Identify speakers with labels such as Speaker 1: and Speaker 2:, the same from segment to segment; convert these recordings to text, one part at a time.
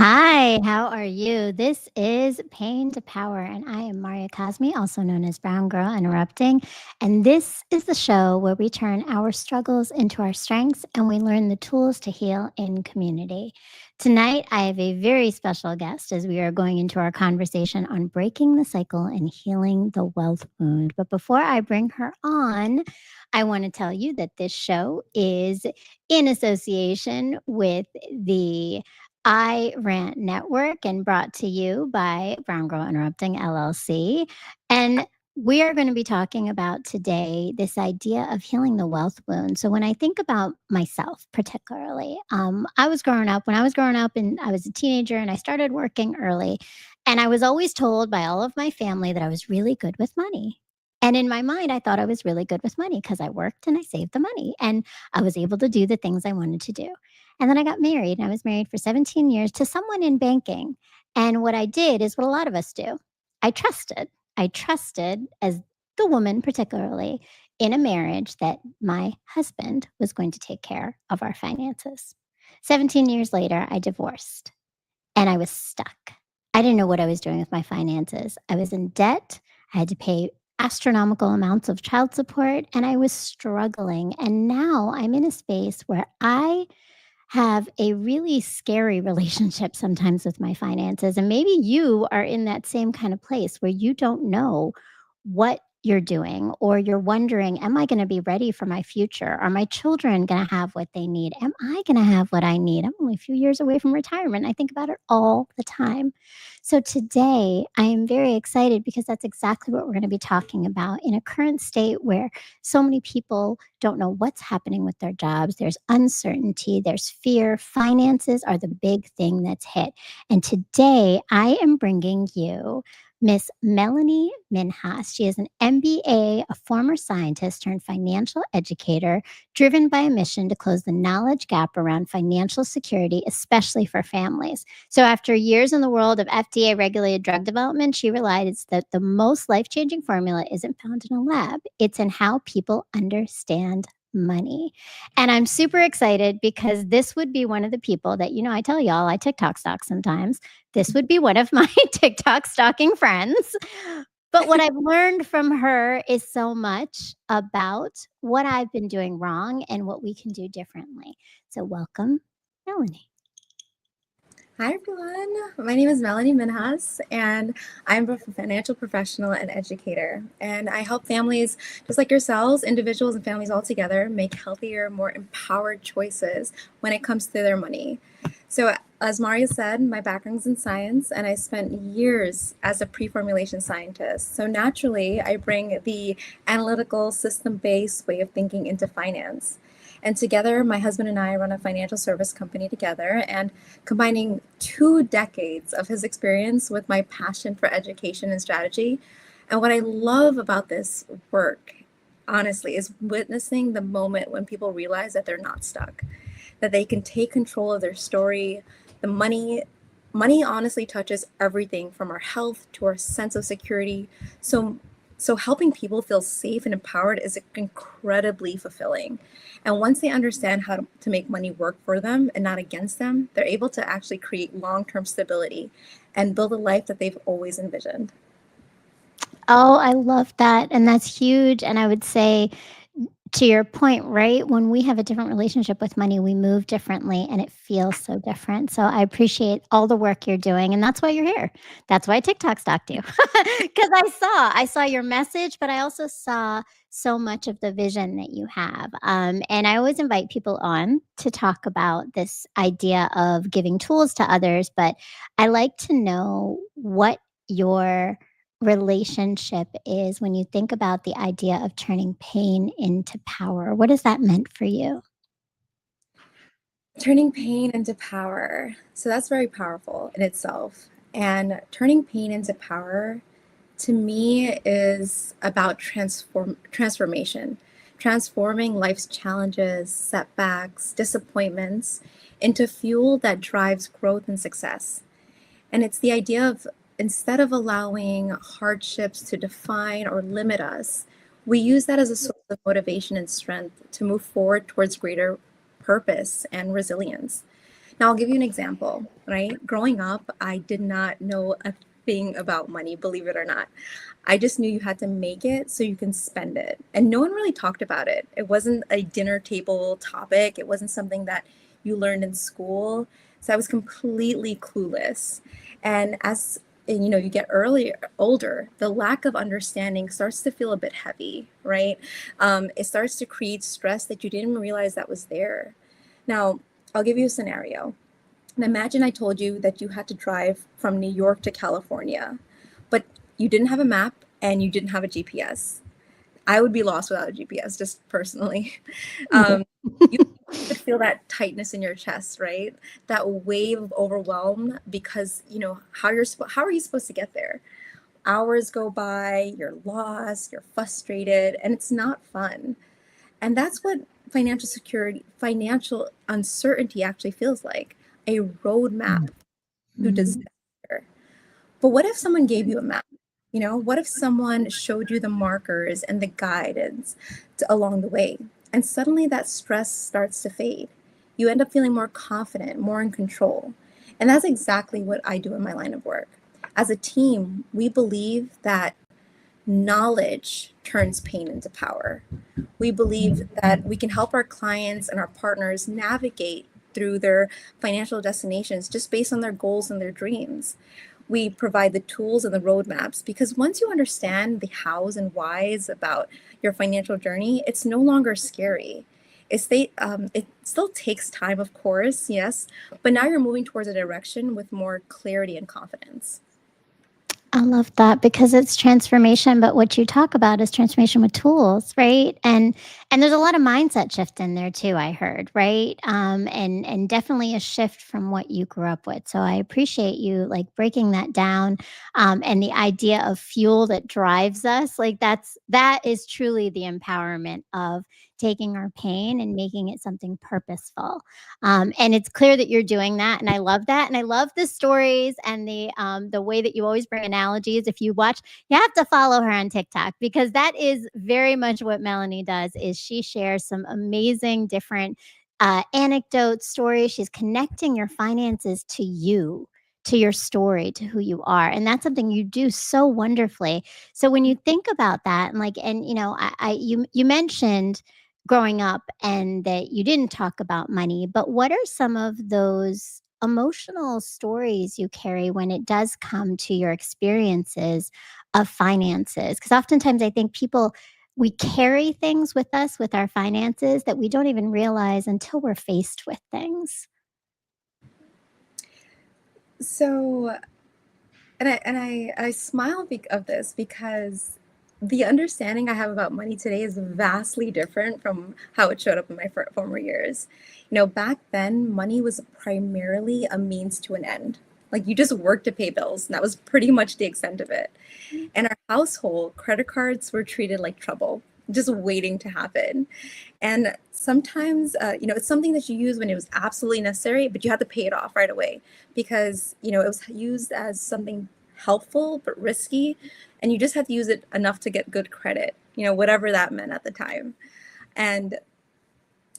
Speaker 1: Hi, how are you? This is Pain to Power, and I am Marya Kazmi, also known as Brown Girl Interrupting. And this is the show where we turn our struggles into our strengths and we learn the tools to heal in community. Tonight, I have a very special guest as we are going into our conversation on breaking the cycle and healing the wealth wound. But before I bring her on, I want to tell you that this show is in association with the I Rant Network and brought to you by Brown Girl Interrupting LLC. And we are going to be talking about today this idea of healing the wealth wound. So, when I think about myself, particularly, when I was growing up and I was a teenager and I started working early, and I was always told by all of my family that I was really good with money. And in my mind, I thought I was really good with money because I worked and I saved the money and I was able to do the things I wanted to do. And then I got married, and I was married for 17 years to someone in banking. And what I did is what a lot of us do. I trusted. I trusted as the woman, particularly in a marriage, that my husband was going to take care of our finances. 17 years later, I divorced and I was stuck. I didn't know what I was doing with my finances. I was in debt. I had to pay astronomical amounts of child support, and I was struggling. And now I'm in a space where I have a really scary relationship sometimes with my finances. And maybe you are in that same kind of place where you don't know what you're doing, or you're wondering, am I going to be ready for my future? Are my children going to have what they need? Am I going to have what I need? I'm only a few years away from retirement. I think about it all the time. So today I am very excited because that's exactly what we're going to be talking about in a current state where so many people don't know what's happening with their jobs. There's uncertainty, there's fear. Finances are the big thing that's hit. And today I am bringing you Miss Melinee Minhas. She is an MBA, a former scientist turned financial educator, driven by a mission to close the knowledge gap around financial security, especially for families. So, after years in the world of FDA regulated drug development, she realized that the most life changing formula isn't found in a lab, it's in how people understand money. And I'm super excited because this would be one of the people that, I tell y'all I TikTok stalk sometimes. This would be one of my TikTok stalking friends. But what I've learned from her is so much about what I've been doing wrong and what we can do differently. So, welcome, Melinee.
Speaker 2: Hi everyone, my name is Melinee Minhas and I'm a financial professional and educator, and I help families just like yourselves, individuals and families all together, make healthier, more empowered choices when it comes to their money. So as Marya said, my background's in science and I spent years as a pre-formulation scientist. So naturally, I bring the analytical system-based way of thinking into finance. And together, my husband and I run a financial service company together, and combining 2 decades of his experience with my passion for education and strategy. And what I love about this work, honestly, is witnessing the moment when people realize that they're not stuck, that they can take control of their story. The money honestly touches everything from our health to our sense of security. So helping people feel safe and empowered is incredibly fulfilling. And once they understand how to make money work for them and not against them, they're able to actually create long-term stability and build a life that they've always envisioned.
Speaker 1: Oh, I love that. And that's huge. And I would say, to your point, right? When we have a different relationship with money, we move differently and it feels so different. So I appreciate all the work you're doing. And that's why you're here. That's why TikTok stalked you. Because I saw your message, but I also saw so much of the vision that you have. And I always invite people on to talk about this idea of giving tools to others. But I like to know what your relationship is when you think about the idea of turning pain into power. What has that meant for you?
Speaker 2: Turning pain into power. So that's very powerful in itself. And turning pain into power to me is about transformation, transforming life's challenges, setbacks, disappointments into fuel that drives growth and success. And it's the idea of, instead of allowing hardships to define or limit us, we use that as a source of motivation and strength to move forward towards greater purpose and resilience. Now, I'll give you an example, right? Growing up, I did not know a thing about money, believe it or not. I just knew you had to make it so you can spend it. And no one really talked about it. It wasn't a dinner table topic, it wasn't something that you learned in school. So I was completely clueless. And as you get older, the lack of understanding starts to feel a bit heavy, right? It starts to create stress that you didn't even realize that was there. Now, I'll give you a scenario. And imagine I told you that you had to drive from New York to California, but you didn't have a map and you didn't have a GPS. I would be lost without a GPS, just personally. Um, you would feel that tightness in your chest, right? That wave of overwhelm because how are you supposed to get there? Hours go by, you're lost, you're frustrated, and it's not fun. And that's what financial uncertainty actually feels like, a roadmap to
Speaker 1: Mhm.
Speaker 2: disaster. But what if someone gave you a map? What if someone showed you the markers and the guidance along the way? And suddenly that stress starts to fade. You end up feeling more confident, more in control. And that's exactly what I do in my line of work. As a team, we believe that knowledge turns pain into power. We believe that we can help our clients and our partners navigate through their financial destinations just based on their goals and their dreams. We provide the tools and the roadmaps because once you understand the hows and whys about your financial journey, it's no longer scary. It still takes time, of course, yes, but now you're moving towards a direction with more clarity and confidence.
Speaker 1: I love that because it's transformation, but what you talk about is transformation with tools, right? And there's a lot of mindset shift in there too, I heard, right? And definitely a shift from what you grew up with. So I appreciate you like breaking that down. And the idea of fuel that drives us, like that is truly the empowerment of taking our pain and making it something purposeful. And it's clear that you're doing that, and I love that, and I love the stories and the way that you always bring analogies. If you watch, you have to follow her on TikTok because that is very much what Melinee does. Is she shares some amazing different anecdotes, stories. She's connecting your finances to you. To your story, to who you are. And that's something you do so wonderfully. So when you think about that, and like, and you mentioned growing up and that you didn't talk about money, but what are some of those emotional stories you carry when it does come to your experiences of finances? Because oftentimes I think we carry things with us with our finances that we don't even realize until we're faced with things.
Speaker 2: So, and I smile of this because the understanding I have about money today is vastly different from how it showed up in my former years. Back then, money was primarily a means to an end. Like you just worked to pay bills, and that was pretty much the extent of it. In our household, credit cards were treated like trouble, just waiting to happen. And sometimes, it's something that you use when it was absolutely necessary, but you had to pay it off right away because, it was used as something helpful but risky. And you just had to use it enough to get good credit, whatever that meant at the time. And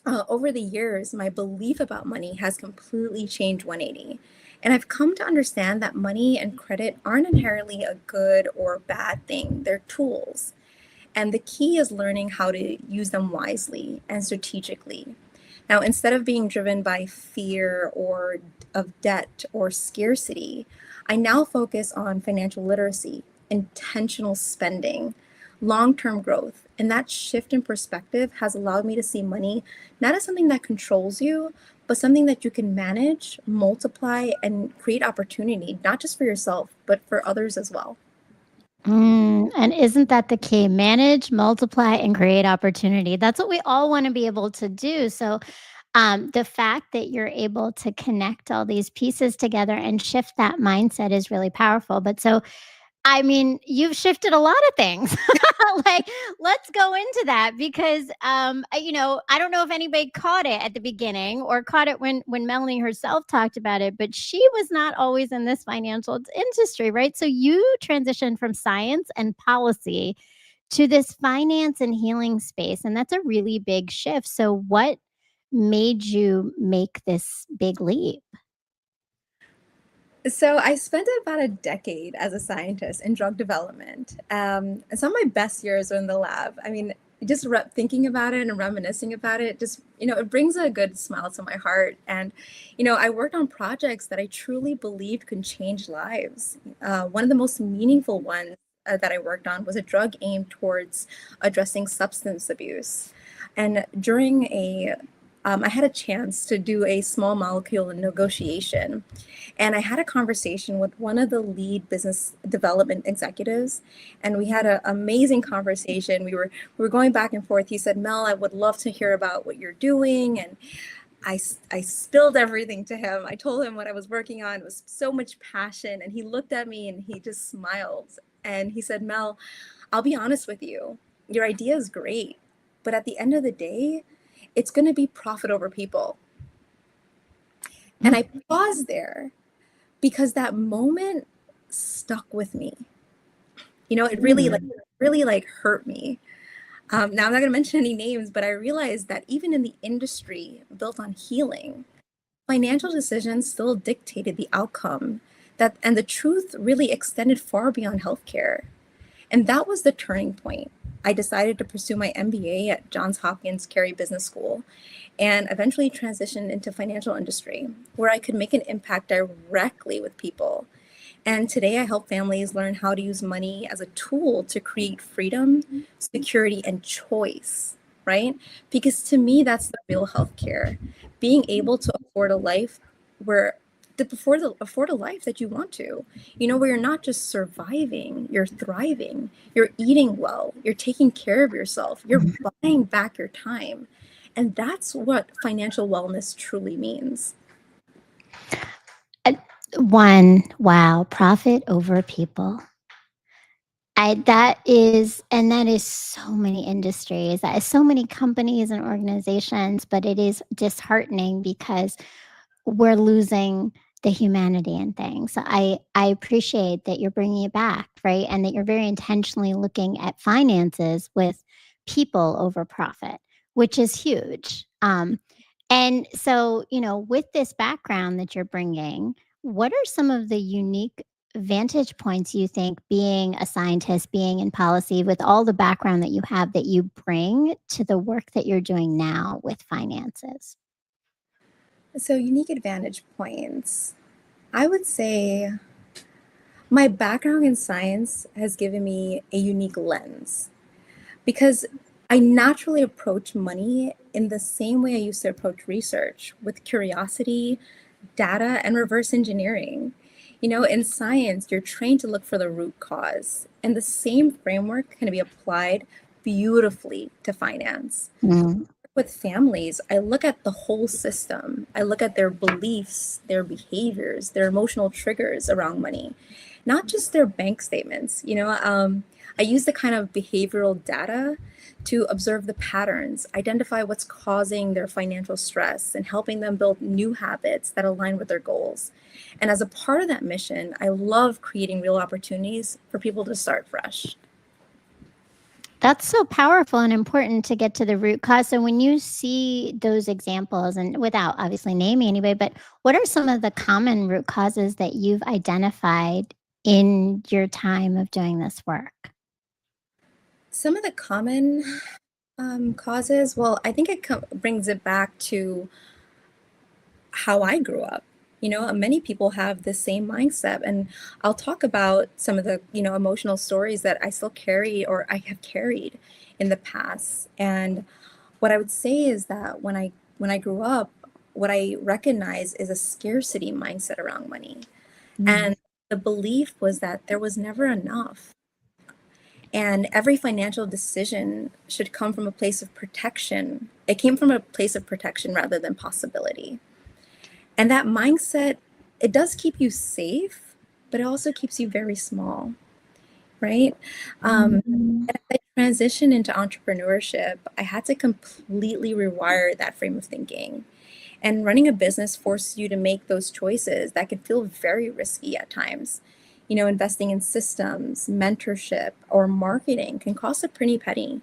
Speaker 2: over the years, my belief about money has completely changed 180. And I've come to understand that money and credit aren't inherently a good or bad thing, they're tools. And the key is learning how to use them wisely and strategically. Now, instead of being driven by fear or of debt or scarcity, I now focus on financial literacy, intentional spending, long term growth. And that shift in perspective has allowed me to see money not as something that controls you, but something that you can manage, multiply, and create opportunity, not just for yourself, but for others as well.
Speaker 1: And isn't that the key? Manage, multiply, and create opportunity. That's what we all want to be able to do. So, the fact that you're able to connect all these pieces together and shift that mindset is really powerful. But so, I mean, you've shifted a lot of things. Like, let's go into that because, I don't know if anybody caught it at the beginning or caught it when Melanie herself talked about it, but she was not always in this financial industry, right? So you transitioned from science and policy to this finance and healing space, and that's a really big shift. So what made you make this big leap?
Speaker 2: So I spent about a decade as a scientist in drug development. And some of my best years were in the lab. I mean, just thinking about it and reminiscing about it, just, it brings a good smile to my heart. And, I worked on projects that I truly believed could change lives. One of the most meaningful ones that I worked on was a drug aimed towards addressing substance abuse. And I had a chance to do a small molecule negotiation. And I had a conversation with one of the lead business development executives, and we had an amazing conversation. We were going back and forth. He said, "Mel, I would love to hear about what you're doing." And I spilled everything to him. I told him what I was working on. It was so much passion. And he looked at me and he just smiled. And he said, "Mel, I'll be honest with you. Your idea is great, but at the end of the day, it's going to be profit over people." And I paused there because that moment stuck with me. It really hurt me. Now I'm not going to mention any names, but I realized that even in the industry built on healing, financial decisions still dictated the outcome. And the truth really extended far beyond healthcare. And that was the turning point. I decided to pursue my MBA at Johns Hopkins Carey Business School and eventually transitioned into financial industry where I could make an impact directly with people. And today I help families learn how to use money as a tool to create freedom, security, and choice, right? Because to me, that's the real healthcare. Being able to afford a life where afford a life that you want to, where you're not just surviving, you're thriving, you're eating well, you're taking care of yourself, you're buying back your time. And that's what financial wellness truly means.
Speaker 1: One, wow, profit over people. That is so many industries, that is so many companies and organizations, but it is disheartening because we're losing the humanity in things. So I appreciate that you're bringing it back, right? And that you're very intentionally looking at finances with people over profit, which is huge. And so, with this background that you're bringing, what are some of the unique vantage points you think being a scientist, being in policy, with all the background that you have, that you bring to the work that you're doing now with finances?
Speaker 2: So, unique advantage points. I would say my background in science has given me a unique lens because I naturally approach money in the same way I used to approach research, with curiosity, data, and reverse engineering. In science, you're trained to look for the root cause, and the same framework can be applied beautifully to finance.
Speaker 1: Mm.
Speaker 2: With families, I look at the whole system. I look at their beliefs, their behaviors, their emotional triggers around money, not just their bank statements. I use the kind of behavioral data to observe the patterns, identify what's causing their financial stress, and helping them build new habits that align with their goals. And as a part of that mission, I love creating real opportunities for people to start fresh.
Speaker 1: That's so powerful and important to get to the root cause. So when you see those examples, and without obviously naming anybody, but what are some of the common root causes that you've identified in your time of doing this work?
Speaker 2: Some of the common causes, well, I think it brings it back to how I grew up. Many people have the same mindset, and I'll talk about some of the, emotional stories that I still carry or I have carried in the past. And what I would say is that when I grew up, what I recognize is a scarcity mindset around money. And the belief was that there was never enough. And every financial decision should come from a place of protection. It came from a place of protection rather than possibility. And that mindset, it does keep you safe, but it also keeps you very small, right? And as I transitioned into entrepreneurship, I had to completely rewire that frame of thinking. And running a business forces you to make those choices that can feel very risky at times. Investing in systems, mentorship, or marketing can cost a pretty penny.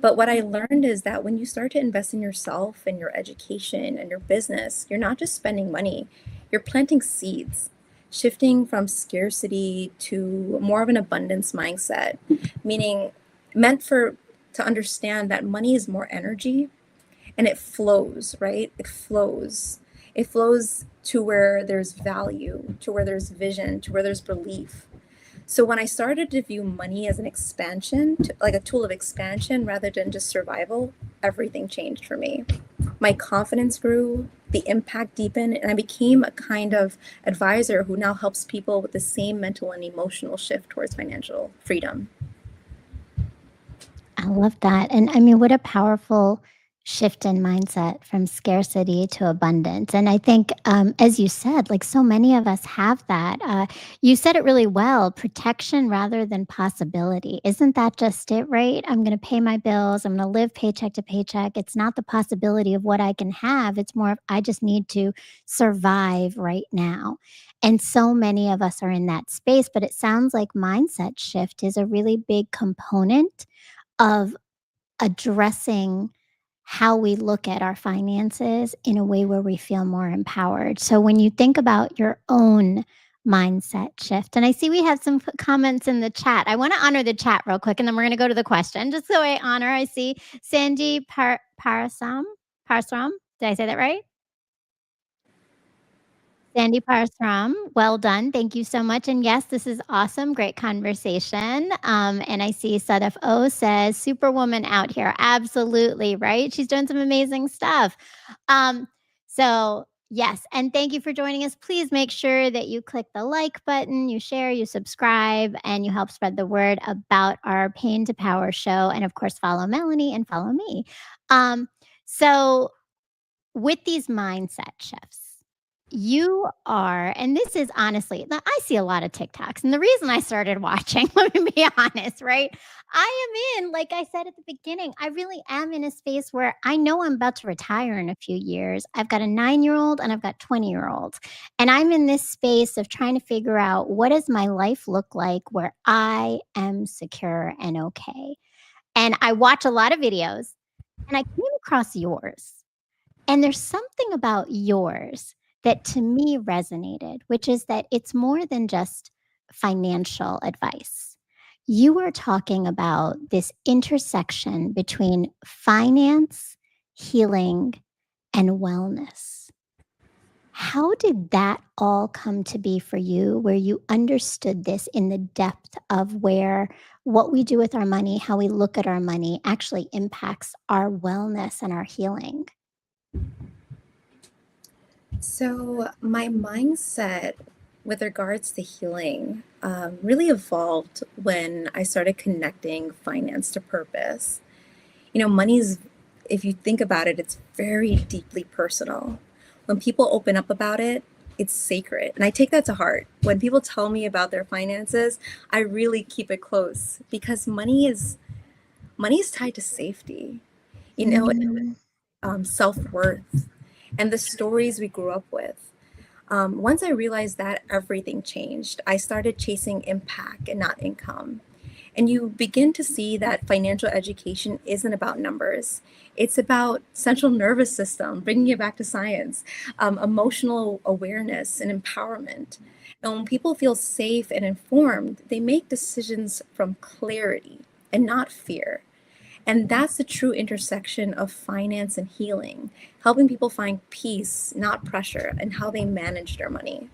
Speaker 2: But what I learned is that when you start to invest in yourself and your education and your business, you're not just spending money, you're planting seeds, shifting from scarcity to more of an abundance mindset, meaning meant for to understand that money is more energy and it flows, right? It flows. It flows to where there's value, to where there's vision, to where there's belief. So when I started to view money as an expansion, like a tool of expansion rather than just survival, everything changed for me. My confidence grew, the impact deepened, and I became a kind of advisor who now helps people with the same mental and emotional shift towards financial freedom.
Speaker 1: I love that. And I mean, what a powerful shift in mindset from scarcity to abundance. And I think, as you said, like so many of us have that. You said it really well, protection rather than possibility. Isn't that just it, right? I'm going to pay my bills. I'm going to live paycheck to paycheck. It's not the possibility of what I can have. It's more of I just need to survive right now. And so many of us are in that space, but it sounds like mindset shift is a really big component of addressing how we look at our finances in a way where we feel more empowered. So when you think about your own mindset shift, and I see we have some comments in the chat. I want to honor the chat real quick, and then we're going to go to the question. Just so I honor, I see Sandy Parasram. Parasram. Did I say that right? Sandy Parasram, well done. Thank you so much. And yes, this is awesome. Great conversation. And I see Sadaf O says, Superwoman out here. Absolutely, right? She's doing some amazing stuff. So, yes. And thank you for joining us. Please make sure that you click the like button, you share, you subscribe, and you help spread the word about our Pain to Power show. And of course, follow Melinee and follow me. So, with these mindset shifts, you are, and this is honestly, I see a lot of TikToks. And the reason I started watching, let me be honest, right? I am in, like I said at the beginning, I really am in a space where I know I'm about to retire in a few years. I've got a 9-year-old and I've got 20-year-olds. And I'm in this space of trying to figure out what does my life look like where I am secure and okay. And I watch a lot of videos and I came across yours. And there's something about yours that to me resonated, which is that it's more than just financial advice. You are talking about this intersection between finance, healing, and wellness. How did that all come to be for you, where you understood this in the depth of where what we do with our money, how we look at our money actually impacts our wellness and our healing?
Speaker 2: So, my mindset with regards to healing really evolved when I started connecting finance to purpose. Money's, if you think about it, it's very deeply personal. When people open up about it, it's sacred. And I take that to heart. When people tell me about their finances, I really keep it close because money is tied to safety, you know,
Speaker 1: Mm.
Speaker 2: self-worth, and the stories we grew up with. Once I realized that, everything changed. I started chasing impact and not income. And you begin to see that financial education isn't about numbers. It's about central nervous system, bringing it back to science, emotional awareness and empowerment. And when people feel safe and informed, they make decisions from clarity and not fear. And that's the true intersection of finance and healing, helping people find peace, not pressure, and how they manage their money.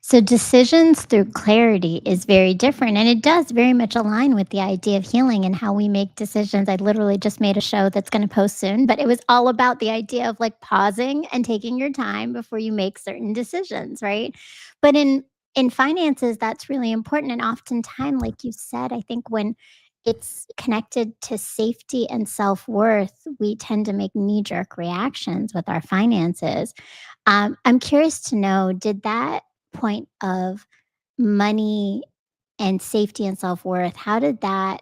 Speaker 1: So decisions through clarity is very different, and it does very much align with the idea of healing and how we make decisions. I literally just made a show that's going to post soon, but it was all about the idea of like pausing and taking your time before you make certain decisions, right? But in finances, that's really important, and oftentimes, like you said, I think when it's connected to safety and self-worth, we tend to make knee-jerk reactions with our finances. I'm curious to know, did that point of money and safety and self-worth, how did that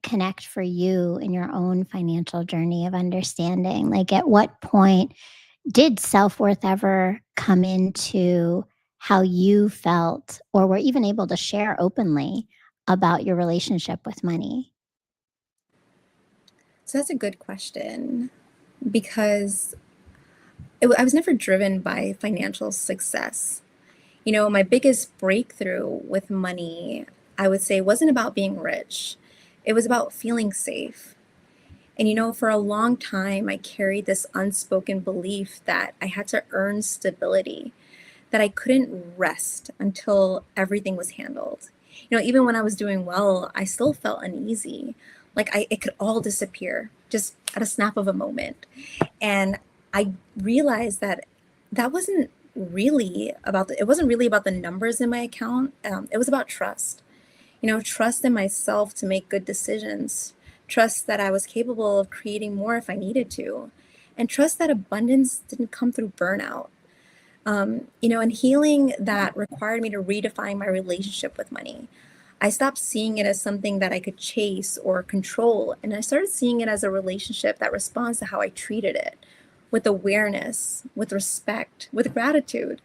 Speaker 1: connect for you in your own financial journey of understanding? Like, at what point did self-worth ever come into how you felt or were even able to share openly about your relationship with money?
Speaker 2: So that's a good question because I was never driven by financial success. My biggest breakthrough with money, I would say, wasn't about being rich. It was about feeling safe. And for a long time, I carried this unspoken belief that I had to earn stability, that I couldn't rest until everything was handled. Even when I was doing well, I still felt uneasy. Like it could all disappear just at a snap of a moment. And I realized that that wasn't it wasn't really about the numbers in my account. It was about trust. Trust in myself to make good decisions, trust that I was capable of creating more if I needed to, and trust that abundance didn't come through burnout. And healing that required me to redefine my relationship with money. I stopped seeing it as something that I could chase or control, and I started seeing it as a relationship that responds to how I treated it, with awareness, with respect, with gratitude.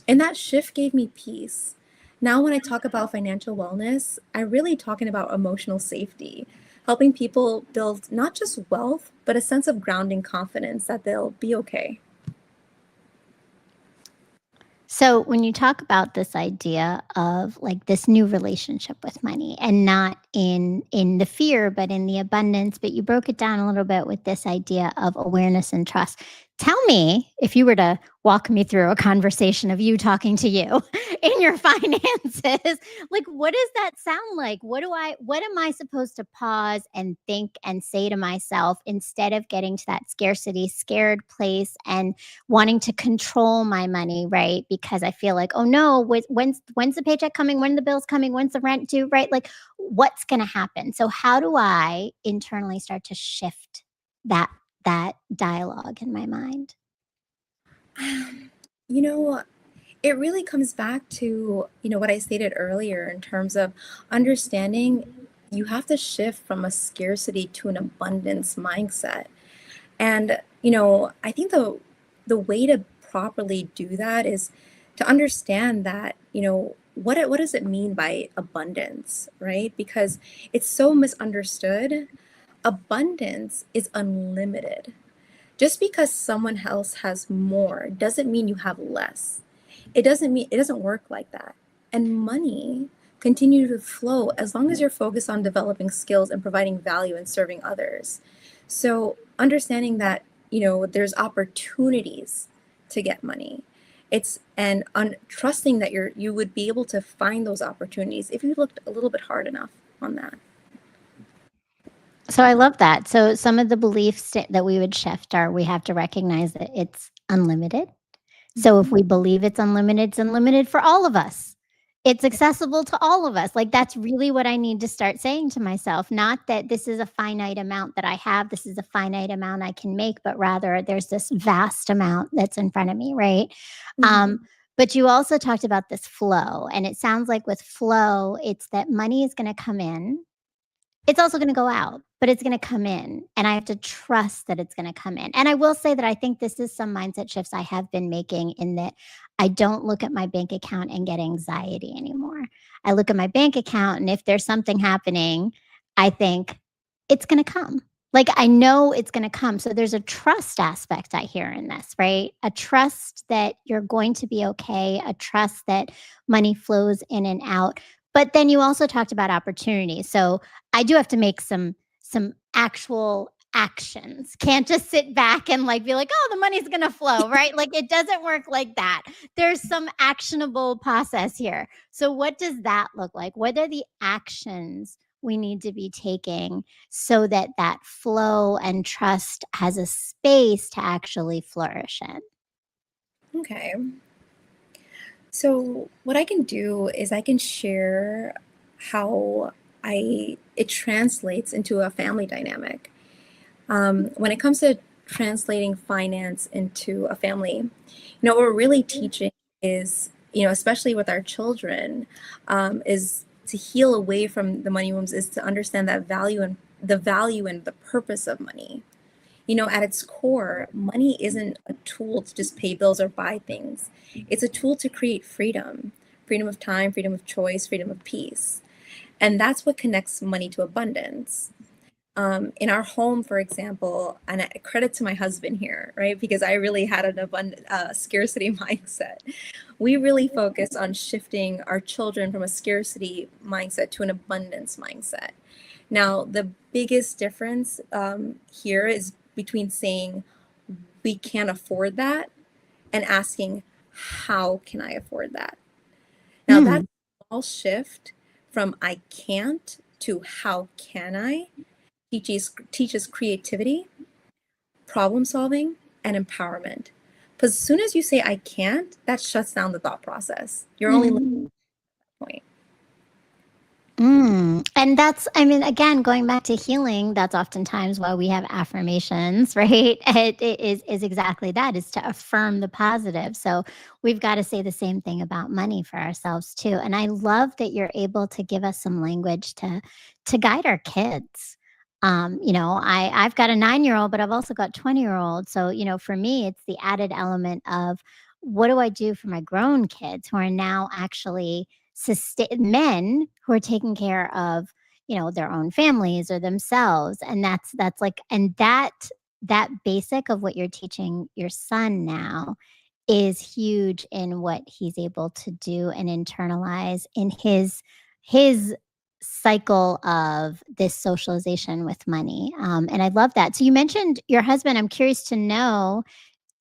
Speaker 2: And that shift gave me peace. Now, when I talk about financial wellness, I'm really talking about emotional safety, helping people build not just wealth, but a sense of grounding confidence that they'll be okay.
Speaker 1: So when you talk about this idea of like this new relationship with money and not in the fear but in the abundance, but you broke it down a little bit with this idea of awareness and trust. Tell me, if you were to walk me through a conversation of you talking to you in your finances, like what does that sound like? What am I supposed to pause and think and say to myself instead of getting to that scarcity, scared place and wanting to control my money, right? Because I feel like, oh no, when's the paycheck coming? When the bill's coming? When's the rent due? Right? Like, what's going to happen? So, how do I internally start to shift that that dialogue in my mind?
Speaker 2: You know, it really comes back to, what I stated earlier in terms of understanding you have to shift from a scarcity to an abundance mindset. And, I think the way to properly do that is to understand that, what does it mean by abundance, right? Because it's so misunderstood. Abundance is unlimited. Just because someone else has more doesn't mean you have less. It doesn't work like that. And money continue to flow as long as you're focused on developing skills and providing value and serving others. So understanding that, there's opportunities to get money. Trusting that you would be able to find those opportunities if you looked a little bit hard enough on that.
Speaker 1: So I love that. So some of the beliefs that we would shift are we have to recognize that it's unlimited. So if we believe it's unlimited for all of us. It's accessible to all of us. Like that's really what I need to start saying to myself. Not that this is a finite amount that I have, this is a finite amount I can make, but rather there's this vast amount that's in front of me, right?
Speaker 2: Mhm.
Speaker 1: But you also talked about this flow. And it sounds like with flow, it's that money is going to come in, it's also gonna go out, but it's gonna come in, and I have to trust that it's gonna come in. And I will say that I think this is some mindset shifts I have been making in that I don't look at my bank account and get anxiety anymore. I look at my bank account, and if there's something happening, I think, "It's gonna come." Like, I know it's gonna come, so there's a trust aspect I hear in this, right? A trust that you're going to be okay, a trust that money flows in and out, but then you also talked about opportunity, so I do have to make some actual actions. Can't just sit back and like be like, "Oh, the money's going to flow," right? Like it doesn't work like that. There's some actionable process here. So what does that look like? What are the actions we need to be taking so that that flow and trust has a space to actually flourish in?
Speaker 2: Okay. So what I can do is I can share how I it translates into a family dynamic. When it comes to translating finance into a family, what we're really teaching is, especially with our children, is to heal away from the money wounds, is to understand that value and the purpose of money. At its core, money isn't a tool to just pay bills or buy things. It's a tool to create freedom, freedom of time, freedom of choice, freedom of peace. And that's what connects money to abundance. In our home, for example, and credit to my husband here, right? Because I really had an abundant scarcity mindset. We really focus on shifting our children from a scarcity mindset to an abundance mindset. Now, the biggest difference here is between saying we can't afford that and asking, how can I afford that? Now, that
Speaker 1: Mm.
Speaker 2: small shift from I can't to how can I teaches creativity, problem solving, and empowerment. Because as soon as you say I can't, that shuts down the thought process. You're only limited
Speaker 1: Mm.
Speaker 2: at that point.
Speaker 1: And that's, I mean, again, going back to healing, that's oftentimes why we have affirmations, right? It is exactly that, is to affirm the positive. So we've got to say the same thing about money for ourselves too. And I love that you're able to give us some language to guide our kids. I've got a 9-year-old, but I've also got 20-year-old. So, for me, it's the added element of what do I do for my grown kids who are now actually men who are taking care of their own families or themselves, and that's like, and that basic of what you're teaching your son now is huge in what he's able to do and internalize in his cycle of this socialization with money. And I love that. So you mentioned your husband. I'm curious to know,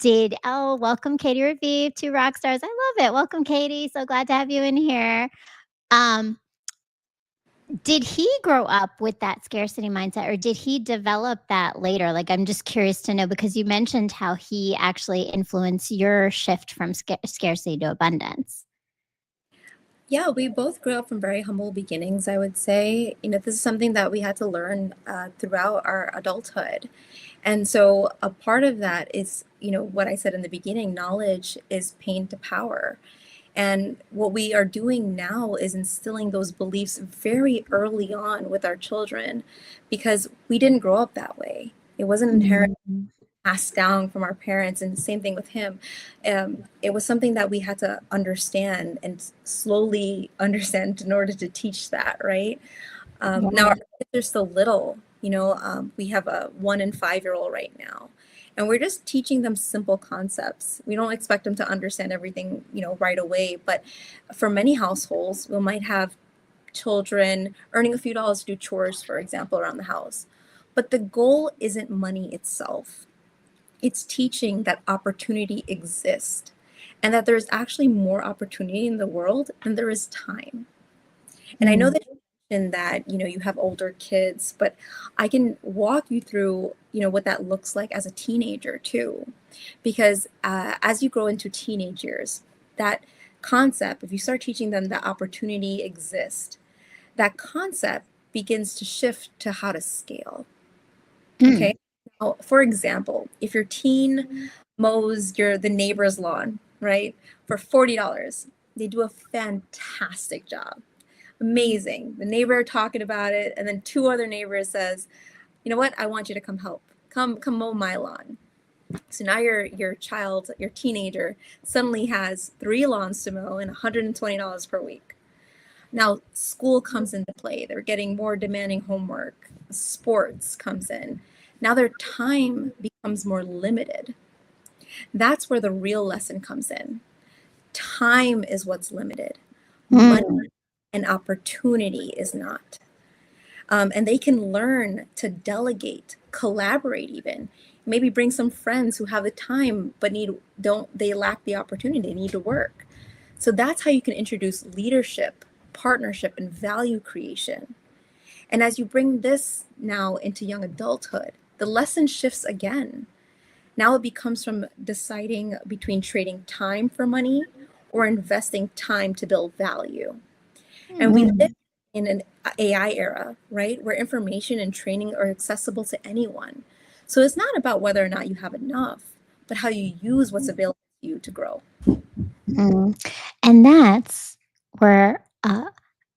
Speaker 1: welcome Katie Revive, two rock stars. I love it. Welcome, Katie. So glad to have you in here. Um, did he grow up with that scarcity mindset, or did he develop that later? Like, I'm just curious to know, because you mentioned how he actually influenced your shift from scarcity to abundance.
Speaker 2: Yeah, we both grew up from very humble beginnings, I would say. This is something that we had to learn throughout our adulthood. And so a part of that is, what I said in the beginning, knowledge is pain to power. And what we are doing now is instilling those beliefs very early on with our children because we didn't grow up that way. It wasn't inherent
Speaker 1: Mhm.
Speaker 2: passed down from our parents, and the same thing with him. It was something that we had to understand and slowly understand in order to teach that, right? Now our
Speaker 1: Yeah.
Speaker 2: kids are still little. We have a 1 and 5-year-old right now, and we're just teaching them simple concepts. We don't expect them to understand everything, right away. But for many households, we might have children earning a few dollars to do chores, for example, around the house. But the goal isn't money itself. It's teaching that opportunity exists and that there's actually more opportunity in the world than there is time. And I know
Speaker 1: Mm.
Speaker 2: that you mentioned that, you have older kids, but I can walk you through, what that looks like as a teenager too. Because as you grow into teenage years, that concept, if you start teaching them that opportunity exists, that concept begins to shift to how to scale.
Speaker 1: Mm.
Speaker 2: Okay. Now, for example, if your teen mows the neighbor's lawn, right, for $40, they do a fantastic job. Amazing. The neighbor talking about it, and then two other neighbors says, "You know what? I want you to come help. Come mow my lawn." So now your child, your teenager, suddenly has 3 lawns to mow and $120 per week. Now school comes into play. They're getting more demanding homework. Sports comes in. Now their time becomes more limited. That's where the real lesson comes in. Time is what's limited. Money
Speaker 1: Mm.
Speaker 2: and opportunity is not. And they can learn to delegate, collaborate, even maybe bring some friends who have the time but they lack the opportunity, they need to work. So that's how you can introduce leadership, partnership, and value creation. And as you bring this now into young adulthood, the lesson shifts again. Now it becomes from deciding between trading time for money or investing time to build value. And we live
Speaker 1: Mm.
Speaker 2: in an AI era, right? Where information and training are accessible to anyone. So it's not about whether or not you have enough, but how you use what's available to you to grow.
Speaker 1: Mm. And that's where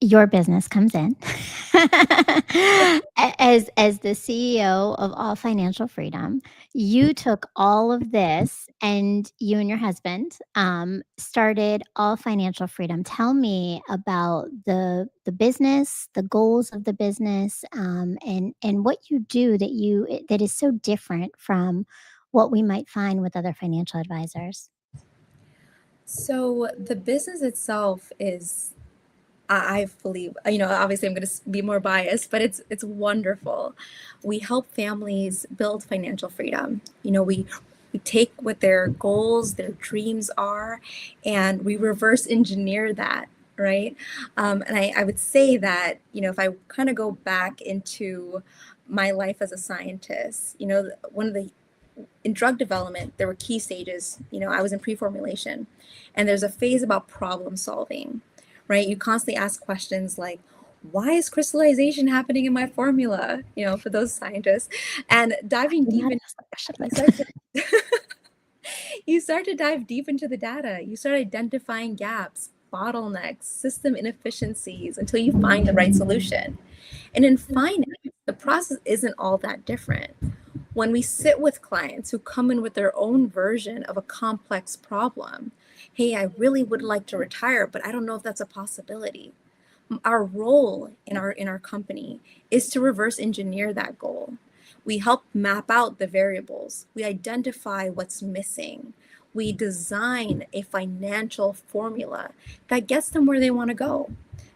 Speaker 1: your business comes in. As the CEO of All Financial Freedom, you took all of this and you and your husband started All Financial Freedom. Tell me about the business, the goals of the business, and what you do that is so different from what we might find with other financial advisors.
Speaker 2: So the business itself is, I believe, obviously I'm going to be more biased, but it's wonderful. We help families build financial freedom. We take what their goals, their dreams are, and we reverse engineer that, right? And I would say that, if I kind of go back into my life as a scientist, one of the in drug development, there were key stages. I was in pre-formulation, and there's a phase about problem solving, right? You constantly ask questions like, why is crystallization happening in my formula? For those scientists, and
Speaker 1: I
Speaker 2: diving
Speaker 1: did
Speaker 2: deep
Speaker 1: not
Speaker 2: in,
Speaker 1: ask that question,
Speaker 2: you
Speaker 1: but
Speaker 2: start to you start to dive deep into the data. You start identifying gaps, bottlenecks, system inefficiencies until you find the right solution. And in finance, the process isn't all that different. When we sit with clients who come in with their own version of a complex problem, hey, I really would like to retire, but I don't know if that's a possibility. Our role in our company is to reverse engineer that goal. We help map out the variables. We identify what's missing. We design a financial formula that gets them where they want to go.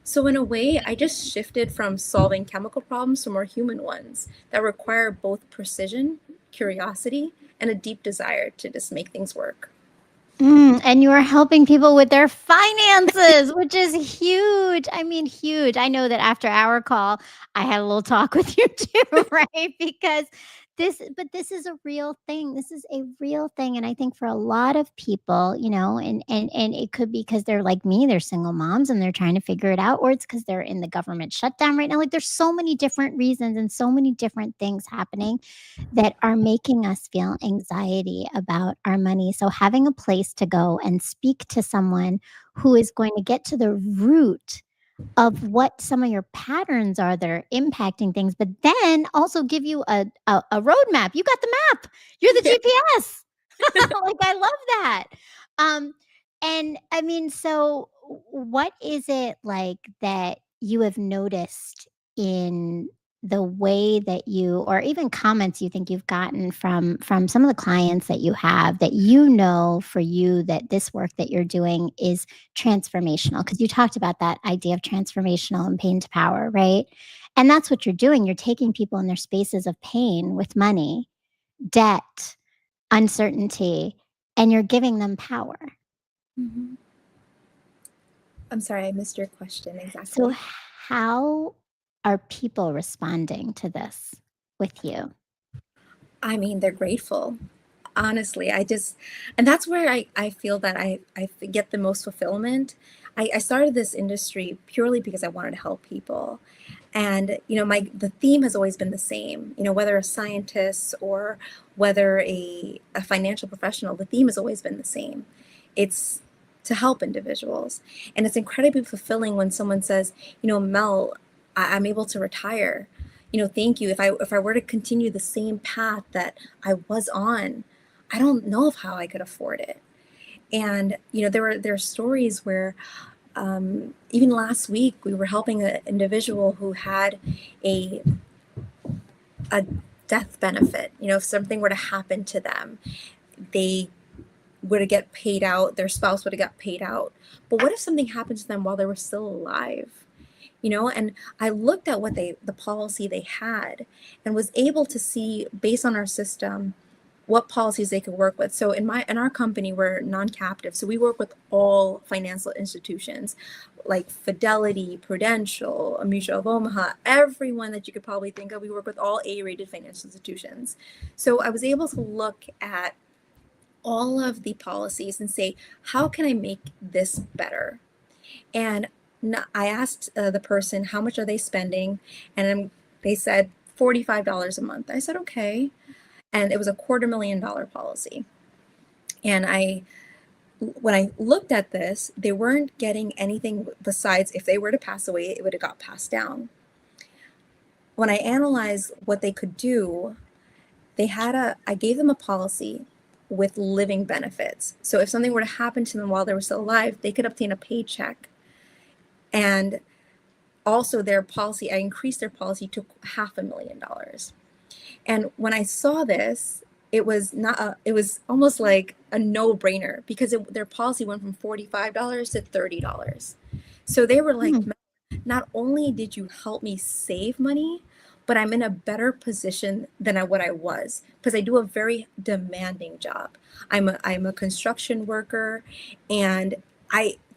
Speaker 2: So in a way, I just shifted from solving chemical problems to more human ones that require both precision, curiosity, and a deep desire to just make things work.
Speaker 1: And you are helping people with their finances, which is huge. I mean, huge. I know that after our call, I had a little talk with you too, right? Because this is a real thing. This is a real thing. And I think for a lot of people, and it could be because they're like me, they're single moms and they're trying to figure it out, or it's because they're in the government shutdown right now. Like there's so many different reasons and so many different things happening that are making us feel anxiety about our money. So, having a place to go and speak to someone who is going to get to the root of what some of your patterns are that are impacting things, but then also give you a roadmap. You got the map. You're the
Speaker 2: Yeah.
Speaker 1: GPS. Like I love that. Um, and I mean, so what is it like that you have noticed in the way that you or even comments you think you've gotten from some of the clients that you have that for you that this work that you're doing is transformational because you talked about that idea of transformational and pain to power, right? And that's what you're doing. You're taking people in their spaces of pain with money, debt, uncertainty, and you're giving them power.
Speaker 2: Mhm. I'm sorry, I missed your question
Speaker 1: So,
Speaker 2: exactly.
Speaker 1: how are people responding to this with you?
Speaker 2: I mean, they're grateful. Honestly, and that's where I feel that I get the most fulfillment. I started this industry purely because I wanted to help people. And, the theme has always been the same, whether a scientist or whether a financial professional, the theme has always been the same. It's to help individuals. And it's incredibly fulfilling when someone says, Mel, I'm able to retire. Thank you. If I were to continue the same path that I was on, I don't know of how I could afford it. And there are stories where even last week we were helping an individual who had a a death benefit. If something were to happen to them, they would have get paid out. Their spouse would have got paid out. But what if something happened to them while they were still alive? And I looked at the policy they had and was able to see based on our system what policies they could work with. So in our company, we're non-captive. So we work with all financial institutions like Fidelity, Prudential, a Mutual of Omaha, everyone that you could probably think of. We work with all A-rated financial institutions. So I was able to look at all of the policies and say, how can I make this better? And I asked the person, how much are they spending? And they said $45 a month. I said, okay. And it was a $250,000 policy. And I when I looked at this, they weren't getting anything besides if they were to pass away, it would have got passed down. When I analyzed what they could do, I gave them a policy with living benefits. So if something were to happen to them while they were still alive, they could obtain a paycheck. And also I increased their policy to $500,000. And when I saw this, it was almost like a no-brainer because their policy went from $45 to $30. So they were like, not only did you help me save money, but I'm in a better position than what I was because I do a very demanding job. I'm a construction worker, and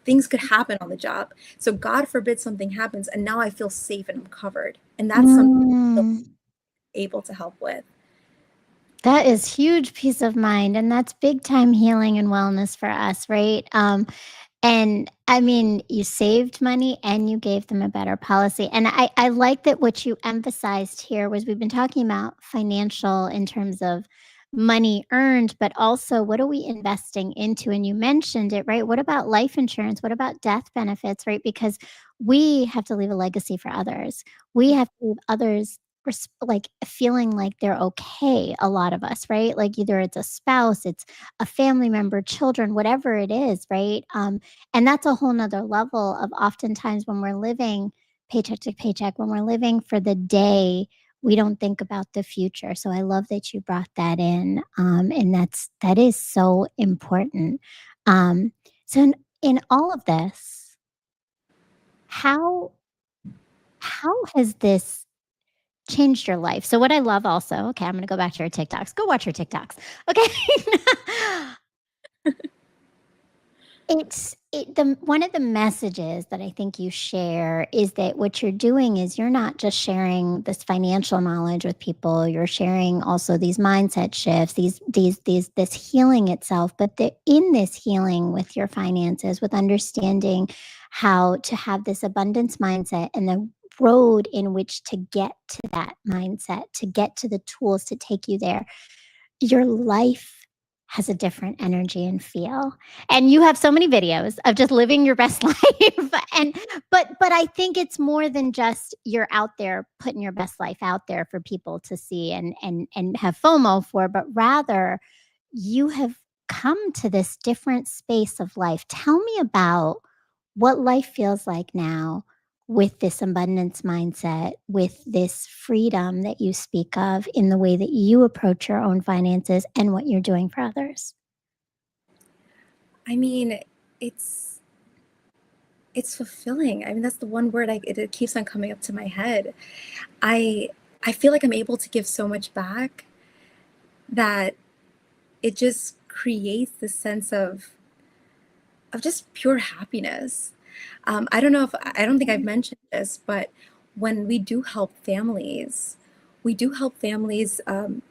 Speaker 2: things could happen on the job. So God forbid something happens, and now I feel safe and I'm covered. And that's something I'm able to help with.
Speaker 1: That is huge peace of mind, and that's big time healing and wellness for us, right? And I mean, you saved money and you gave them a better policy. And I like that what you emphasized here was we've been talking about financial in terms of money earned, but also what are we investing into? And you mentioned it, right? What about life insurance? What about death benefits, right? Because we have to leave a legacy for others. We have to leave others like feeling like they're okay, a lot of us, right? Like either it's a spouse, it's a family member, children, whatever it is, right? And that's a whole nother level of oftentimes when we're living paycheck to paycheck, when we're living for the day, we don't think about the future. So I love that you brought that in. And that is so important. So in all of this, how has this changed your life? So what I love also, okay, I'm gonna go back to your TikToks. Go watch your TikToks. Okay. One of the messages that I think you share is that what you're doing is you're not just sharing this financial knowledge with people, you're sharing also these mindset shifts, this healing itself, but that in this healing with your finances, with understanding how to have this abundance mindset and the road in which to get to that mindset, to get to the tools to take you there, your life has a different energy and feel. And you have so many videos of just living your best life. But I think it's more than just you're out there putting your best life out there for people to see and have FOMO for, but rather you have come to this different space of life. Tell me about what life feels like now with this abundance mindset, with this freedom that you speak of in the way that you approach your own finances and what you're doing for others.
Speaker 2: I mean, it's fulfilling. I mean, that's the one word it keeps on coming up to my head. I feel like I'm able to give so much back that it just creates this sense of just pure happiness. I don't think I've mentioned this, but when we do help families, and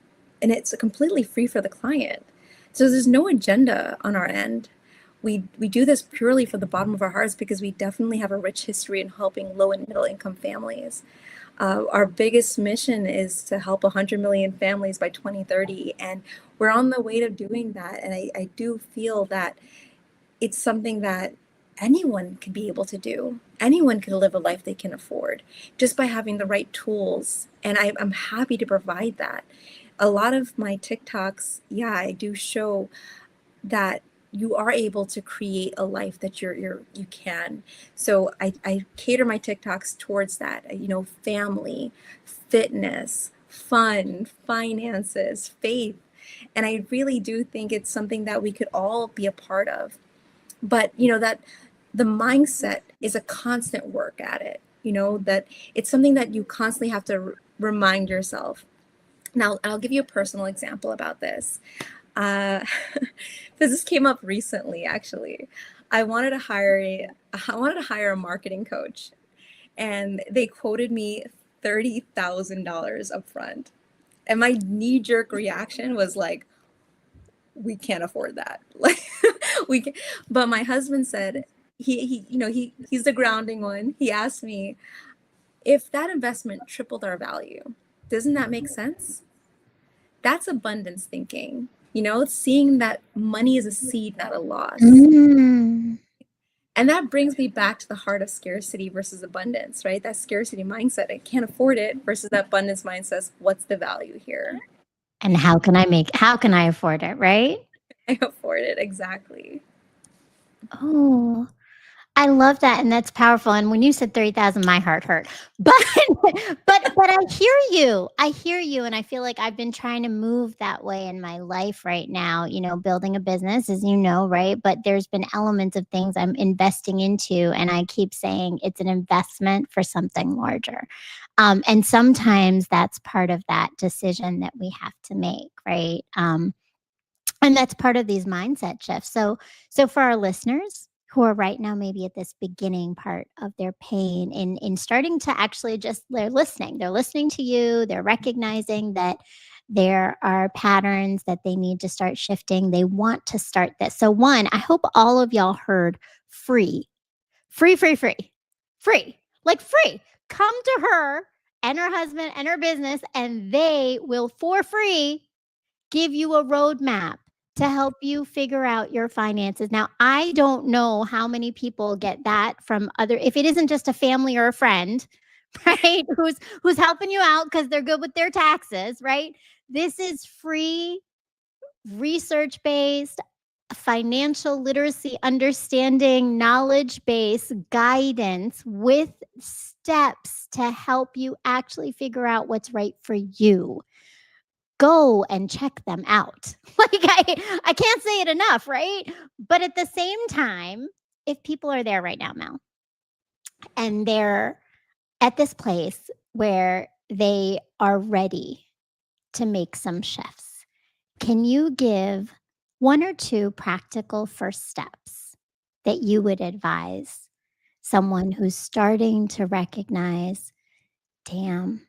Speaker 2: it's completely free for the client. So there's no agenda on our end. We do this purely for the bottom of our hearts because we definitely have a rich history in helping low and middle income families. Our biggest mission is to help 100 million families by 2030, and we're on the way to doing that. And I do feel that it's something that anyone could be able to do. Anyone can live a life they can afford just by having the right tools. And I'm happy to provide that. A lot of my TikToks, yeah, I do show that you are able to create a life that you can. So I cater my TikToks towards that, family, fitness, fun, finances, faith. And I really do think it's something that we could all be a part of. But that the mindset is a constant work at it, that it's something that you constantly have to remind yourself. Now, I'll give you a personal example about this. Because this came up recently, actually. I wanted to hire a marketing coach, and they quoted me $30,000 up front. And my knee-jerk reaction was like, we can't afford that. Like we can, but my husband said he's the grounding one. He asked me, if that investment tripled our value, doesn't that make sense? That's abundance thinking. seeing that money is a seed, not a loss.
Speaker 1: Mm.
Speaker 2: And that brings me back to the heart of scarcity versus abundance, right? That scarcity mindset, I can't afford it, versus that abundance mindset, what's the value here?
Speaker 1: And how can I afford it, right?
Speaker 2: I afford it, exactly.
Speaker 1: Oh, I love that, and that's powerful, and when you said 30,000, my heart hurt. But but I hear you. I hear you, and I feel like I've been trying to move that way in my life right now, building a business, as you know, right? But there's been elements of things I'm investing into, and I keep saying it's an investment for something larger. And sometimes that's part of that decision that we have to make, right? And that's part of these mindset shifts. So for our listeners who are right now maybe at this beginning part of their pain in starting to actually just they're listening to you, they're recognizing that there are patterns that they need to start shifting, they want to start this. So one, I hope all of y'all heard free, free, free, free, free, like free. Come to her and her husband and her business, and they will for free give you a roadmap to help you figure out your finances. Now, I don't know how many people get that from other, if it isn't just a family or a friend, right? Who's helping you out because they're good with their taxes, right? This is free, research-based, financial literacy understanding, knowledge-based guidance with steps to help you actually figure out what's right for you. Go and check them out. Like I can't say it enough, right? But at the same time, if people are there right now, Mel, and they're at this place where they are ready to make some shifts, can you give one or two practical first steps that you would advise someone who's starting to recognize, damn,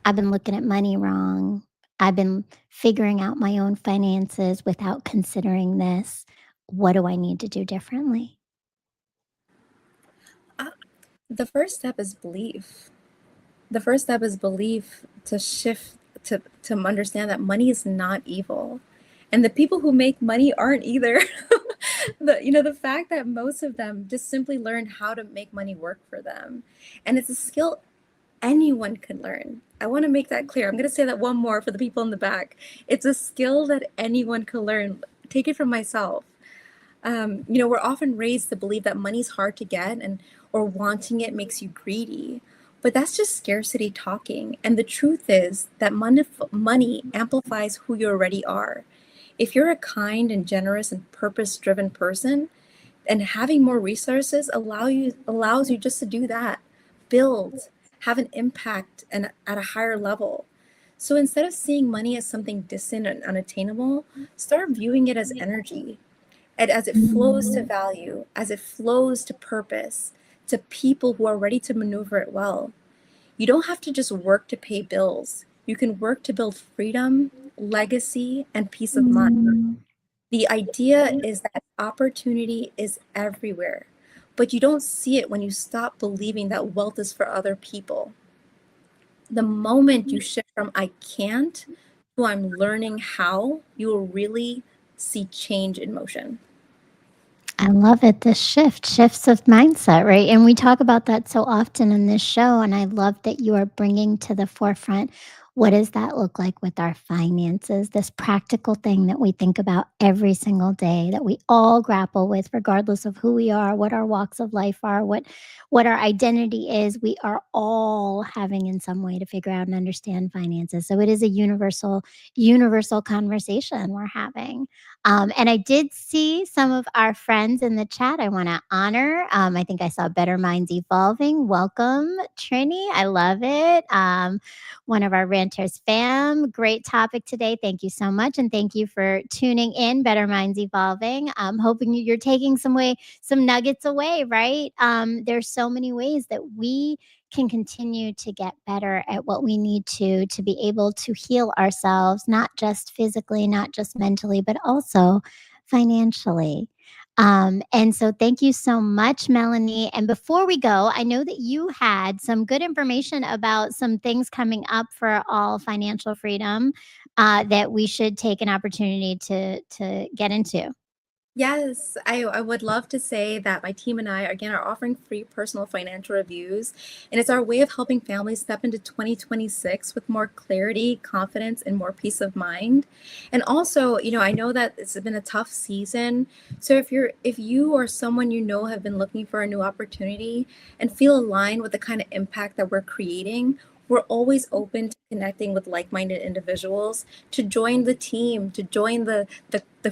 Speaker 1: I've been looking at money wrong. I've been figuring out my own finances without considering this. What do I need to do differently?
Speaker 2: Uh, the first step is belief. The first step is belief to shift to understand that money is not evil. And the people who make money aren't either. The fact that most of them just simply learned how to make money work for them. And it's a skill anyone can learn. I want to make that clear. I'm going to say that one more for the people in the back. It's a skill that anyone can learn. Take it from myself. We're often raised to believe that money's hard to get and or wanting it makes you greedy. But that's just scarcity talking. And the truth is that money amplifies who you already are. If you're a kind and generous and purpose-driven person, and having more resources allows you just to do that, build, have an impact and at a higher level. So instead of seeing money as something distant and unattainable, start viewing it as energy, and as it flows to value, as it flows to purpose, to people who are ready to maneuver it well. You don't have to just work to pay bills. You can work to build freedom, legacy, and peace of mind. The idea is that opportunity is everywhere, but you don't see it when you stop believing that wealth is for other people. The moment you shift from I can't to I'm learning how, you will really see change in motion.
Speaker 1: I love it. The shifts of mindset, right? And we talk about that so often in this show. And I love that you are bringing to the forefront, what does that look like with our finances? This practical thing that we think about every single day, that we all grapple with, regardless of who we are, what our walks of life are, what our identity is. We are all having in some way to figure out and understand finances. So it is a universal conversation we're having. And I did see some of our friends in the chat I want to honor. I think I saw Better Minds Evolving. Welcome, Trini. I love it. One of our Ranters fam. Great topic today. Thank you so much. And thank you for tuning in, Better Minds Evolving. I'm hoping you're taking some nuggets away, right? There's so many ways that we can continue to get better at what we need to be able to heal ourselves, not just physically, not just mentally, but also financially. And so thank you so much, Melinee. And before we go, I know that you had some good information about some things coming up for all financial freedom that we should take an opportunity to get into.
Speaker 2: Yes, I would love to say that my team and I, again, are offering free personal financial reviews. And it's our way of helping families step into 2026 with more clarity, confidence, and more peace of mind. And also, I know that it's been a tough season. So if you or someone you know have been looking for a new opportunity and feel aligned with the kind of impact that we're creating, we're always open to connecting with like-minded individuals to join the team, to join the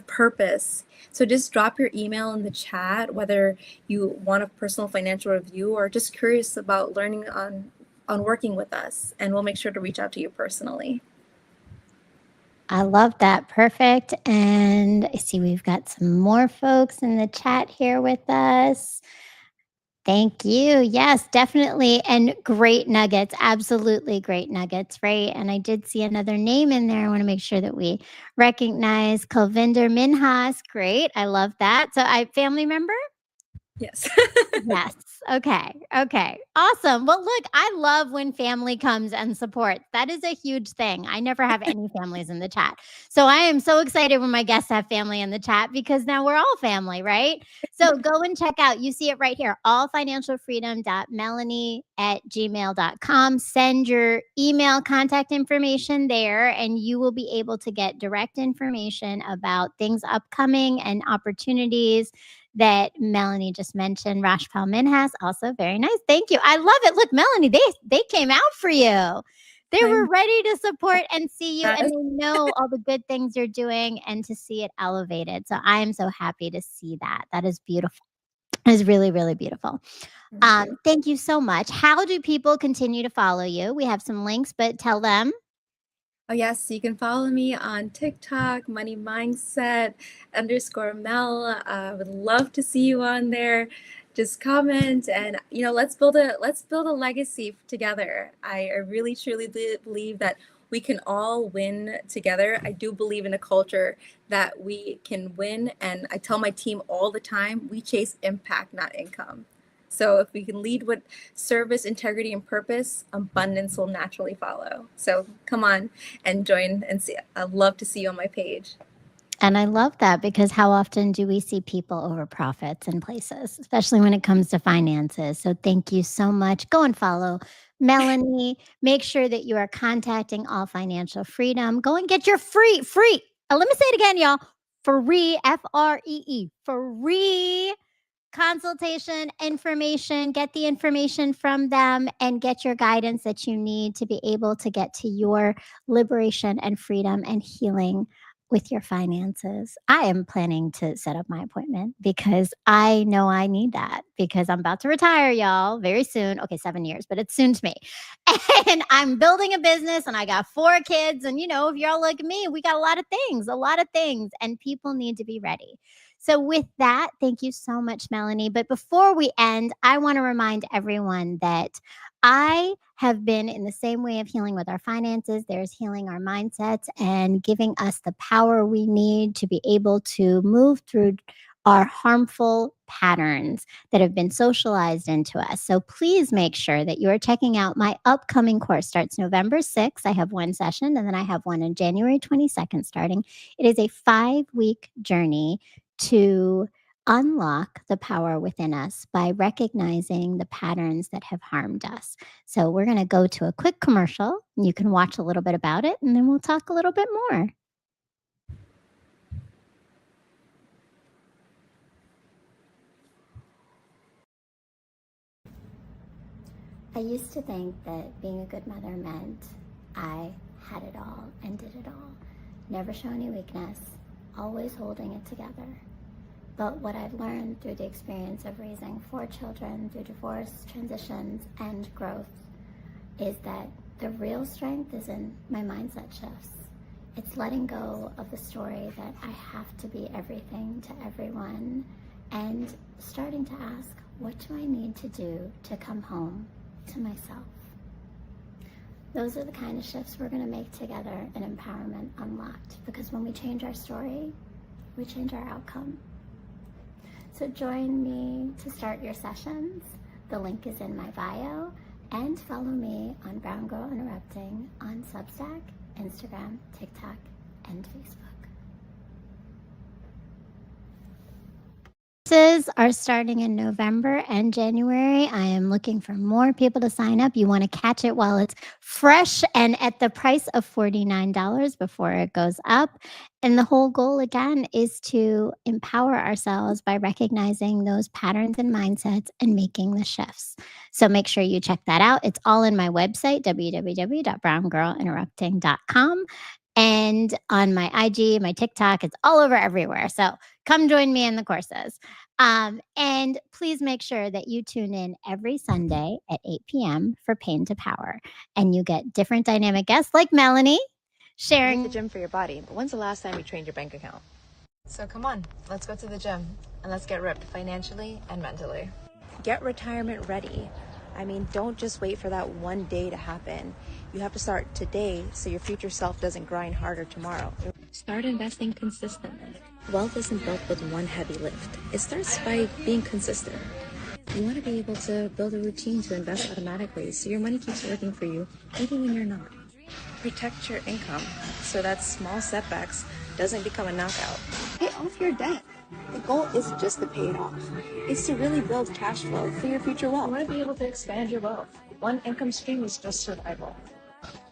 Speaker 2: purpose. So just drop your email in the chat, whether you want a personal financial review or just curious about learning on working with us, and we'll make sure to reach out to you personally.
Speaker 1: I love that. Perfect. And I see we've got some more folks in the chat here with us. Thank you. Yes, definitely. And great nuggets. Absolutely great nuggets, right? And I did see another name in there. I want to make sure that we recognize Kalvinder Minhas. Great. I love that. So family member?
Speaker 2: Yes.
Speaker 1: Yes. Okay. Okay. Awesome. Well, look, I love when family comes and supports. That is a huge thing. I never have any families in the chat. So I am so excited when my guests have family in the chat because now we're all family, right? So go and check out, you see it right here, allfinancialfreedom.melinee@gmail.com. Send your email contact information there, and you will be able to get direct information about things upcoming and opportunities that Melinee just mentioned. Rashpal Minhas, also very nice. Thank you. I love it. Look, Melinee, they came out for you. They were ready to support and see you, and they know all the good things you're doing and to see it elevated. So I am so happy to see that. That is beautiful. It is really, really beautiful. Thank you so much. How do people continue to follow you? We have some links, but tell them.
Speaker 2: Oh, yes. So you can follow me on TikTok, Money Mindset _Mel. I would love to see you on there. Just comment and let's build a legacy together. I really truly believe that we can all win together. I do believe in a culture that we can win, and I tell my team all the time, we chase impact, not income. So if we can lead with service, integrity, and purpose, abundance will naturally follow. So come on and join and see. I'd love to see you on my page.
Speaker 1: And I love that because how often do we see people over profits in places, especially when it comes to finances? So thank you so much. Go and follow Melinee. Make sure that you are contacting All Financial Freedom. Go and get your free. Let me say it again, y'all. Free, FREE, free consultation information. Get the information from them and get your guidance that you need to be able to get to your liberation and freedom and healing with your finances. I am planning to set up my appointment because I know I need that because I'm about to retire, y'all, very soon. Okay, 7 years, but it's soon to me. And I'm building a business and I got 4 kids. And, if y'all look at me, we got a lot of things, and people need to be ready. So, with that, thank you so much, Melinee. But before we end, I want to remind everyone that I have been in the same way of healing with our finances. There's healing our mindsets and giving us the power we need to be able to move through our harmful patterns that have been socialized into us. So please make sure that you are checking out my upcoming course. Starts November 6th. I have one session, and then I have one on January 22nd starting. It is a 5-week journey to unlock the power within us by recognizing the patterns that have harmed us. So we're going to go to a quick commercial. You can watch a little bit about it, and then we'll talk a little bit more. I used to think that being a good mother meant I had it all and did it all. Never show any weakness, always holding it together. But what I've learned through the experience of raising 4 children through divorce, transitions, and growth is that the real strength is in my mindset shifts. It's letting go of the story that I have to be everything to everyone and starting to ask, what do I need to do to come home to myself? Those are the kind of shifts we're going to make together in Empowerment Unlocked, because when we change our story, we change our outcome. So join me to start your sessions. The link is in my bio. And follow me on Brown Girl Interrupting on Substack, Instagram, TikTok, and Facebook. Are starting in November and January. I am looking for more people to sign up. You want to catch it while it's fresh and at the price of $49 before it goes up. And the whole goal, again, is to empower ourselves by recognizing those patterns and mindsets and making the shifts. So make sure you check that out. It's all in my website, www.browngirlinterrupting.com. And on my IG, my TikTok, it's all over everywhere. So come join me in the courses. And please make sure that you tune in every Sunday at 8 p.m. for Pain to Power. And you get different dynamic guests like Melinee sharing.
Speaker 3: The gym for your body, but when's the last time you trained your bank account? So come on, let's go to the gym and let's get ripped financially and mentally. Get retirement ready. I mean, don't just wait for that one day to happen. You have to start today so your future self doesn't grind harder tomorrow. Start investing consistently. Wealth isn't built with one heavy lift. It starts by being consistent. You want to be able to build a routine to invest automatically so your money keeps working for you even when you're not. Protect your income so that small setbacks doesn't become a knockout. Pay off your debt. The goal isn't just to pay it off. It's to really build cash flow for your future wealth.
Speaker 4: You want to be able to expand your wealth. One income stream is just survival.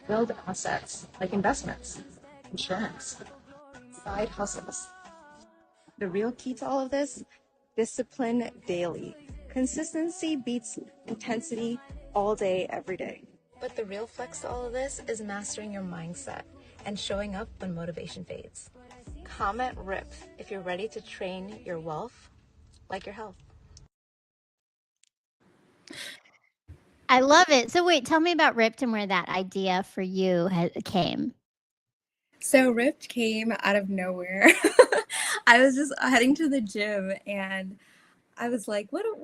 Speaker 4: Build assets like investments, insurance, side hustles.
Speaker 3: The real key to all of this? Discipline daily. Consistency beats intensity all day, every day. But the real flex to all of this is mastering your mindset and showing up when motivation fades. Comment RIP if you're ready to train your wealth like your health.
Speaker 1: I love it. So wait, tell me about Ripped and where that idea for you came.
Speaker 2: So Ripped came out of nowhere. I was just heading to the gym and I was like, what am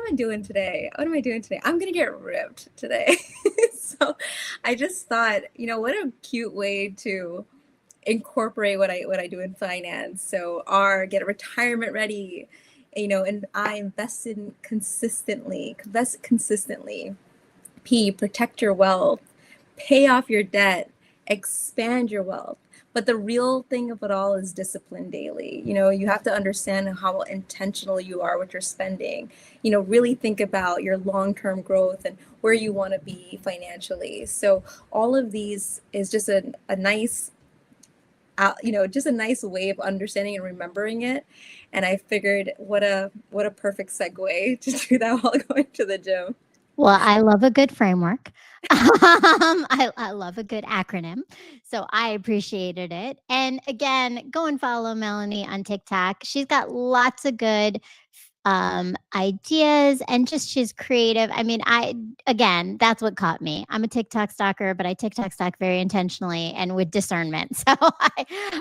Speaker 2: I doing today? What am I doing today? I'm gonna get ripped today. So I just thought, what a cute way to incorporate what I do in finance. So R, get a retirement ready, and I invested consistently. Invest consistently. P, protect your wealth, pay off your debt, expand your wealth. But the real thing of it all is discipline daily. You have to understand how intentional you are with your spending. Really think about your long-term growth and where you want to be financially. So all of these is just a nice, just a nice way of understanding and remembering it. And I figured what a perfect segue to do that while going to the gym.
Speaker 1: Well, I love a good framework. I love a good acronym. So I appreciated it. And again, go and follow Melinee on TikTok. She's got lots of good ideas and just she's creative. I mean, again, that's what caught me. I'm a TikTok stalker, but I TikTok stalk very intentionally and with discernment. So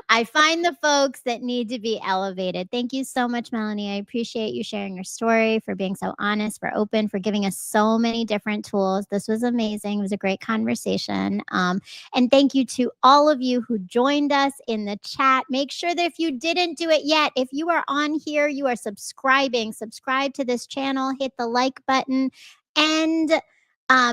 Speaker 1: I find the folks that need to be elevated. Thank you so much, Melinee. I appreciate you sharing your story, for being so honest, for open, for giving us so many different tools. This was amazing. It was a great conversation. And thank you to all of you who joined us in the chat. Make sure that if you didn't do it yet, if you are on here, you are subscribe to this channel, hit the like button and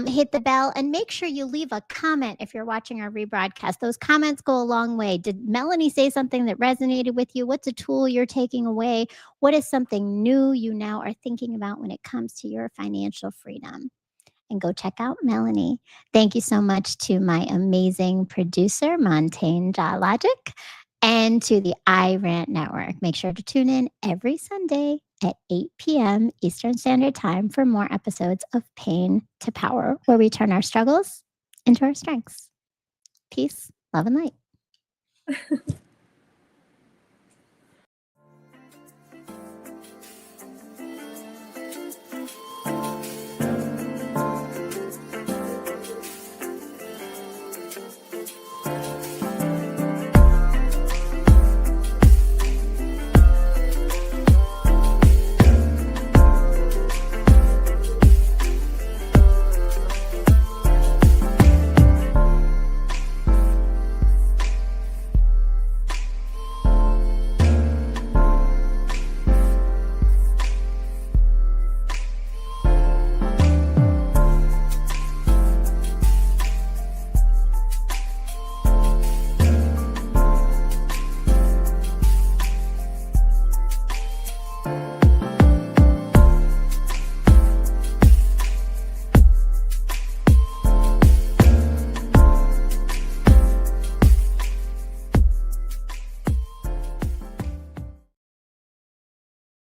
Speaker 1: hit the bell, and make sure you leave a comment if you're watching our rebroadcast. Those comments go a long way. Did Melinee say something that resonated with you? What's a tool you're taking away? What is something new you now are thinking about when it comes to your financial freedom? And go check out Melinee. Thank you so much to my amazing producer, Montaigne Logic, and to the iRant Network. Make sure to tune in every Sunday at 8 p.m. Eastern Standard Time for more episodes of Pain to Power, where we turn our struggles into our strengths. Peace, love, and light.